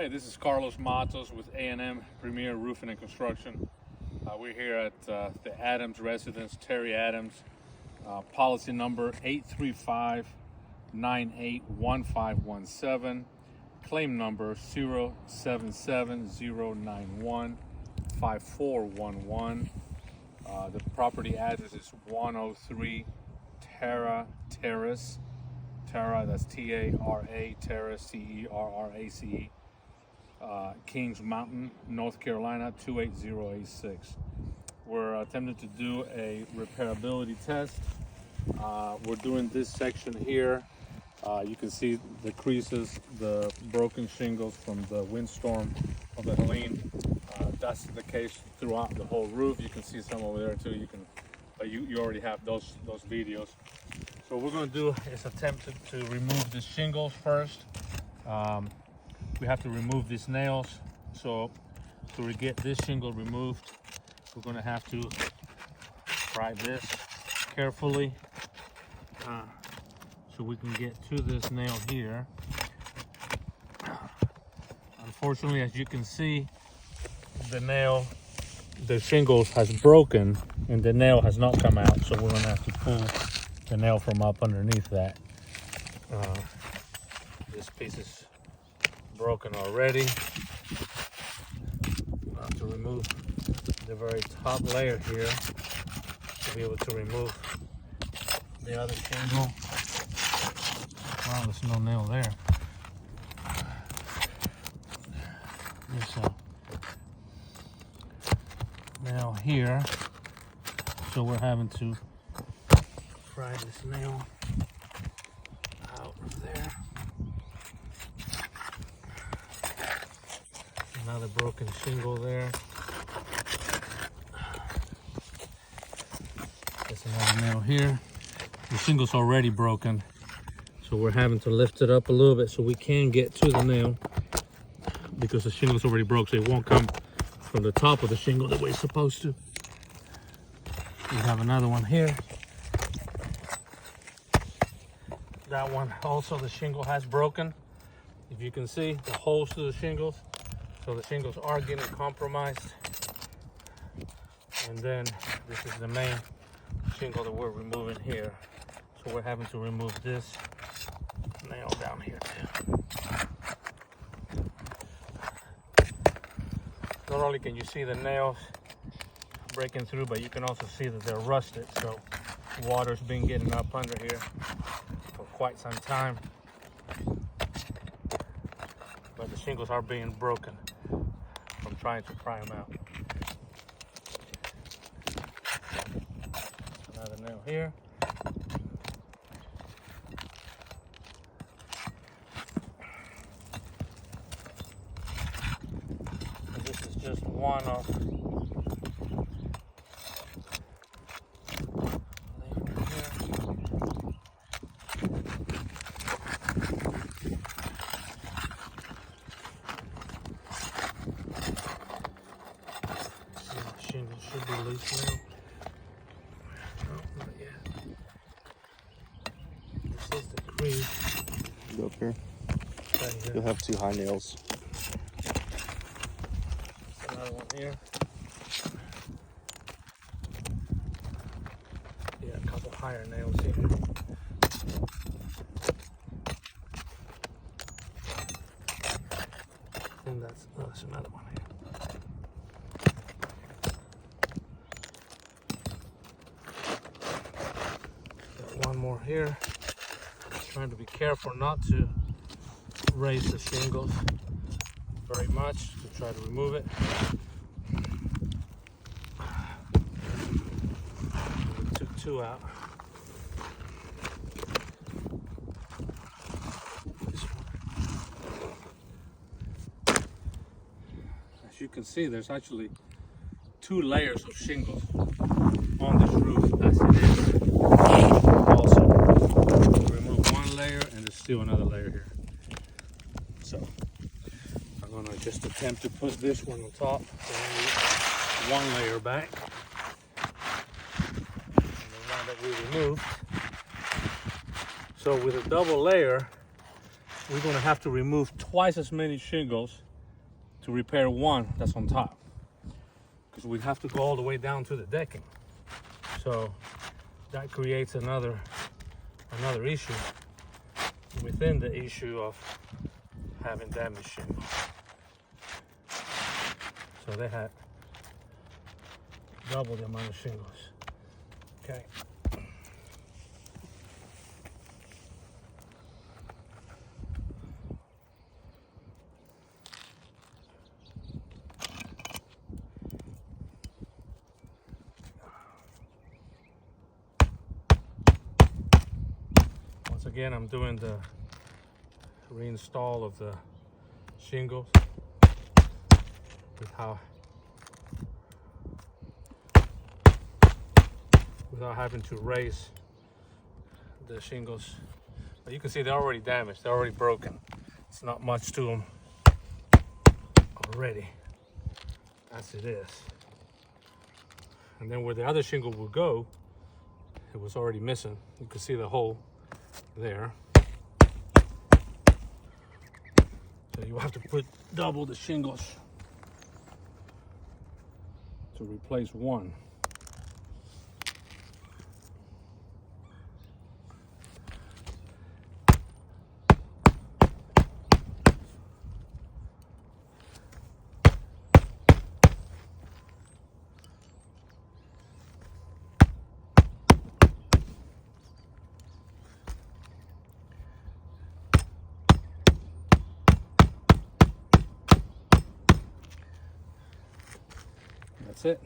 Hey, this is Carlos Matos with A&M Premier Roofing and Construction. We're here at the Adams residence, Terry Adams. Policy number 835-981517. Claim number 077-091-5411. The property address is 103 Terra Terrace. Terra, that's T-A-R-A, Terrace, C-E-R-R-A-C-E. Kings Mountain, North Carolina 28086. We're attempting to do a repairability test. We're doing this section here. You can see the creases, the broken shingles from the windstorm of the Helene. That's the case throughout the whole roof. You can see some over there too. You already have those videos. So what we're going to do is attempt to remove the shingles first. We have to remove these nails. So to get this shingle removed, we're going to have to pry this carefully so we can get to this nail here. Unfortunately, as you can see, the shingles has broken and the nail has not come out, so we're going to have to pull the nail from up underneath that. This piece is broken already. We'll have to remove the very top layer here to be able to remove the other shingle. Wow, there's no nail there. There's a nail here, so we're having to pry this nail out of there. Another broken shingle there. There's another nail here. The shingle's already broken, so we're having to lift it up a little bit so we can get to the nail, because the shingle's already broke, so it won't come from the top of the shingle the way it's supposed to. We have another one here. That one also, the shingle has broken. If you can see the holes to the shingles, so the shingles are getting compromised. And then this is the main shingle that we're removing here. So we're having to remove this nail down here too. Not only can you see the nails breaking through, but you can also see that they're rusted. So water's been getting up under here for quite some time. But the shingles are being broken from trying to pry them out. Another nail here. And this is just one of should be loose now. No, not yet. This is the crease. Go up here. Right here. You'll have two high nails. Another one here. Yeah, a couple higher nails here. And that's another one here. One more here. Trying to be careful not to raise the shingles very much to try to remove it. We took two out. This one. As you can see, there's actually 2 layers of shingles on this roof as it is. Also, we remove one layer and there's still another layer here. So I'm going to just attempt to put this one on top, one layer back, and the one that we removed. So with a double layer, we're going to have to remove twice as many shingles to repair one that's on top, because we have to go all the way down to the decking. So that creates another issue within the issue of having damaged shingles. So they had double the amount of shingles. Okay. Once again, I'm doing the reinstall of the shingles without having to raise the shingles. But you can see they're already damaged, they're already broken. It's not much to them already, as it is. And then where the other shingle will go, it was already missing. You can see the hole there. So you have to put double the shingles to replace one. That's it.